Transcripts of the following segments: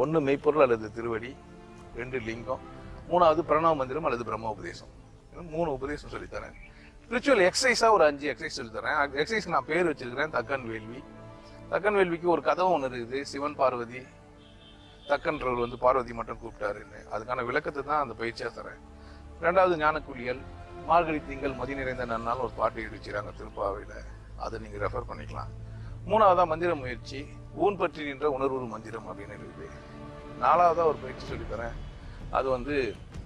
ஒன்று மெய்ப்பொருள் அல்லது திருவடி, 2 லிங்கம், 3வது பிரணவ மந்திரம் அல்லது பிரம்ம உபதேசம். 3 உபதேசம் சொல்லித்தரேன். ஸ்பிரிச்சுவல் எக்ஸசைஸாக ஒரு 5 எக்ஸசைஸ் சொல்லித்தரேன். எக்ஸசைஸ் நான் பேர் வச்சிருக்கிறேன் தக்கன் வேள்வி. தக்கன் வேள்விக்கு ஒரு கதவு ஒன்று இருக்குது. சிவன் பார்வதி, தக்கன்றவர் வந்து பார்வதி மட்டும் கூப்பிட்டாருன்னு. அதுக்கான விளக்கத்தை தான் அந்த பயிற்சியாக தரேன். 2வது ஞானக்குளியல், மார்கழி திங்கள் மதி நிறைந்த நன்னாள் ஒரு பாட்டு எழுதிச்சிருக்காங்க திருப்பாவையில், அதை நீங்கள் ரெஃபர் பண்ணிக்கலாம். 3வதா மந்திர முயற்சி, ஊன் பற்றி நின்ற உணர்வு மந்திரம் அப்படின்னு இருக்குது. 4வதா ஒரு பயிற்சி சொல்லித்தரேன். அது வந்து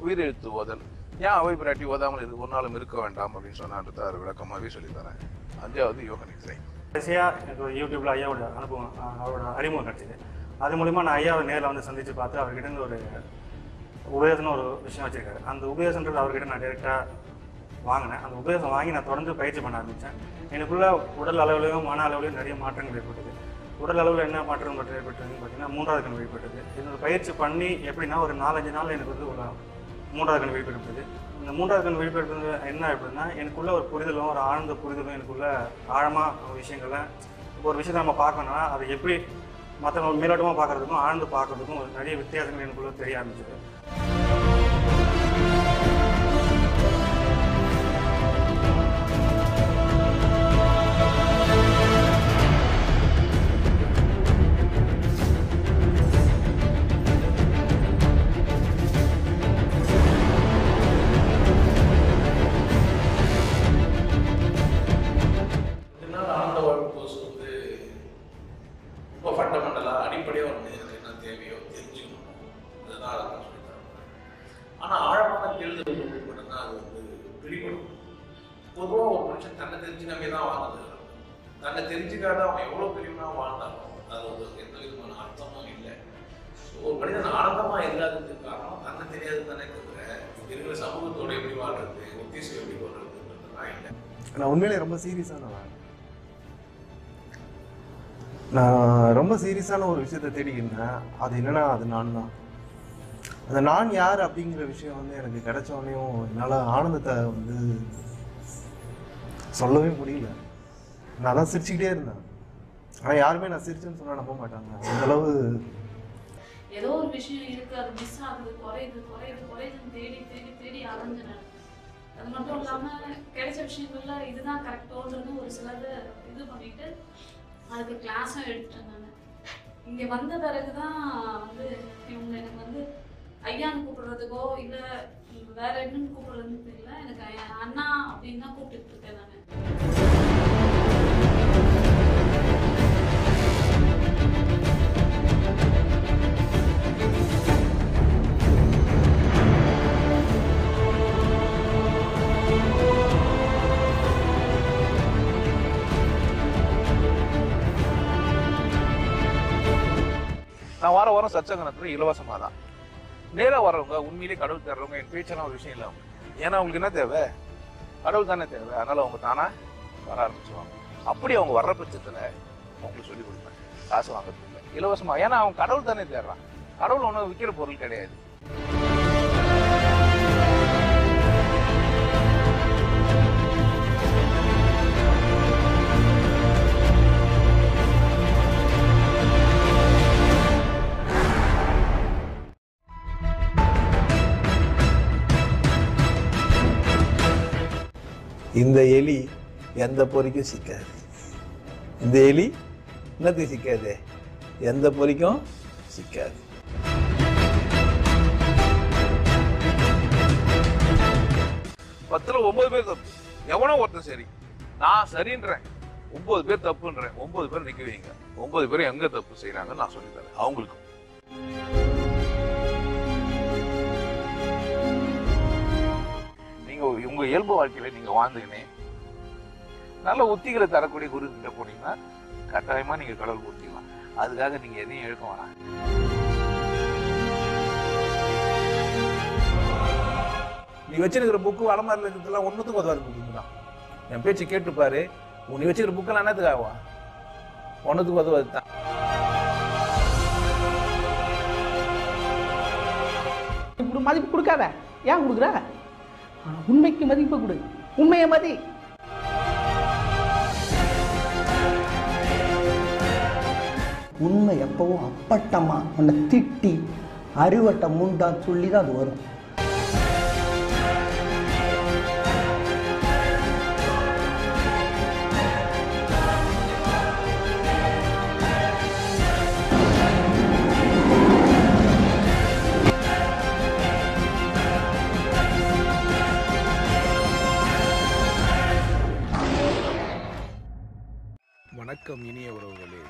உயிரெழுத்து ஓதல். ஏன் அவை பிராட்டி ஓதாமல் ஒரு நாளும் இருக்க வேண்டாம் அப்படின்னு சொன்னான்றது அது விளக்கமாகவே சொல்லித்தரேன். 5வது யோக நிதிரை. கடைசியாக எனக்கு ஒரு யூடியூப்பில் ஐயாவோட அனுபவம், அவரோட அறிமுகம் கிடச்சிது. அது மூலிமா நான் ஐயாவை நேரில் வந்து சந்தித்து பார்த்து அவர்கிட்ட இருந்து ஒரு உபதேசம்னு ஒரு விஷயம் வச்சுருக்காரு. அந்த உபதேசன்றது அவர்கிட்ட நான் டேரெக்டாக வாங்கினேன். அந்த உபதேசம் வாங்கி நான் தொடர்ந்து பயிற்சி பண்ண ஆரம்பித்தேன். எனக்குள்ள உடல் அளவுலையும் மன அளவுலையும் நிறைய மாற்றங்கள் ஏற்பட்டது. உடல் அளவில் என்ன மாற்றம் ஏற்பட்டதுன்னு பார்த்தீங்கன்னா 3வது கண் வெளிப்பட்டது. என்னோட பயிற்சி பண்ணி எப்படின்னா ஒரு 4-5 நாள் எனக்கு வந்து ஒரு 3வது கண் வெளிப்படுது. இந்த 3வது கண் வெளிப்படுறது என்ன அப்படின்னா எனக்குள்ள ஒரு புரிதலும் ஒரு ஆழ்ந்த புரிதலும் எனக்குள்ள ஆழமாக விஷயங்களை ஒரு விஷயத்தை நம்ம பார்க்கணும்னா அதை எப்படி மற்றவங்க மேலோட்டமாக பார்க்குறதுக்கும் ஆழ்ந்து பார்க்குறதுக்கும் ஒரு நிறைய வித்தியாசங்கள் எனக்குள்ள தெரிய ஆரம்பிச்சது. அடிப்படையாக ஒரு மனிதனுக்கு என்ன தேவையோ தெரிஞ்சுக்கணும். அதுதான் அதை சொல்லித்தரேன். ஆனால் ஆழமான தேர்தல் மட்டும்தான் அது வந்து பிடிபடும். பொதுவாக ஒரு மனுஷன் தன்னை தெரிஞ்சுக்காமே தான் வாழ்ந்தது. தன்னை தெரிஞ்சுக்காத அவன் எவ்வளோ பெரியவனா வாழ்ந்தாலும் அது வந்து எந்த விதமான அர்த்தமும் இல்லை. ஸோ ஒரு மனிதன் ஆனந்தமாக இல்லாததுக்கு காரணம் தன்னை தெரியாது தானே தவிர இருக்கிற சமூகத்தோடு எப்படி வாழ்றது, ஒத்திசை எப்படி வாழ்றதுன்றதுலாம் இல்லை. நான் உண்மையிலே ரொம்ப சீரியஸான ஒரு விஷயத்தை தேடிக்கிட்டேன். அது என்னன்னா அது நான் தான். அந்த நான் யார் அப்படிங்கிற விஷயம் வந்து எனக்கு கிடைச்சோடனையும் என்னால் ஆனந்தத்தை வந்து சொல்லவே முடியல. நான் தான் சிரிச்சுக்கிட்டே இருந்தேன். ஆனால் யாருமே நான் சிரிச்சேன்னு சொன்னால் நம்ப மாட்டாங்க. அந்தளவு ஏதோ ஒரு விஷயம் இருக்குது, அது மிஸ் ஆகுது, குறையுதுன்னு தேடி தேடி தேடி அலைஞ்சேன். அது மட்டும் இல்லாமல் கிடைச்ச விஷயங்கள்ல இதுதான் கரெக்டோன்றது ஒரு சிலது இது பண்ணிட்டு அதுக்கு கிளாஸும் எடுத்துட்டேன். நான் இங்கே வந்த பிறகு தான் வந்து இவங்க எனக்கு வந்து ஐயான்னு கூப்பிடுறதுக்கோ இல்லை வேற என்னன்னு கூப்பிடுறதுன்னு தெரியல. எனக்கு அண்ணா அப்படின்னு தான் கூப்பிட்டுட்டு இருக்கேன் நான். நான் வாரம் சத்சங்கம் நடத்துறது இலவசமாக தான். நேராக வர்றவங்க உண்மையிலே கடவுள் தேடுறவங்க என் பேச்செல்லாம் ஒரு விஷயம் இல்லை அவங்க. ஏன்னா அவங்களுக்கு என்ன தேவை? கடவுள் தானே தேவை. அதனால அவங்க தானா வர ஆரம்பிச்சுவாங்க. அப்படி அவங்க வர்ற பட்சத்தில் அவங்களுக்கு சொல்லிக் கொடுப்பேன். காசு வாங்குறது இல்லை, இலவசமாக. ஏன்னா அவங்க கடவுள் தானே தேடுறான். கடவுள் ஒன்றும் விற்கிற பொருள் கிடையாது. இந்த எலி எந்த பொறிக்கும் சிக்காது. இந்த எலி என்னத்துக்கு சிக்காது? எந்த பொறிக்கும் சிக்காது. பத்துல 9 பேர் தப்பு. எவனோ ஒருத்தன் சரி, நான் சரின்றேன். 9 பேர் தப்புன்றேன். 9 பேர் நிக்க வைங்க. 9 பேர் எங்க தப்பு செய்யறாங்கன்னு நான் சொல்லித்தரேன் அவங்களுக்கு. நீங்க உங்க இயல்பு வாழ்க்கையில நீங்க வாழ்ந்துக்கினே நல்ல உத்திகளை தரக்கூடிய குரு கிட்ட போனீங்கன்னா கட்டாயமா நீங்க கடவுள் ஊத்திக்கலாம். அதுக்காக நீங்க எதையும் எழுக்க வேணாம். நீ வச்சிருக்கிற புக்கு வளமாரில் இருக்கிறதுலாம் ஒன்றுத்துக்கு உதவாது புக்கு தான். என் பேச்சு கேட்டுப்பாரு. நீ வச்சுக்கிற புக்கெல்லாம் என்னத்துக்கு ஆவா? ஒன்றுத்துக்கு உதவாது தான். இப்படி மதிப்பு கொடுக்காத. ஏன் கொடுக்குற? உண்மைக்கு மதிப்பு கொடு. உண்மையை மதி. உண்மை எப்பவும் அப்பட்டமாக உன்னை திட்டி அறுவட்டை முண்டான்னு சொல்லி தான் அது வரும். வணக்கம் இனிய உறவுகளே.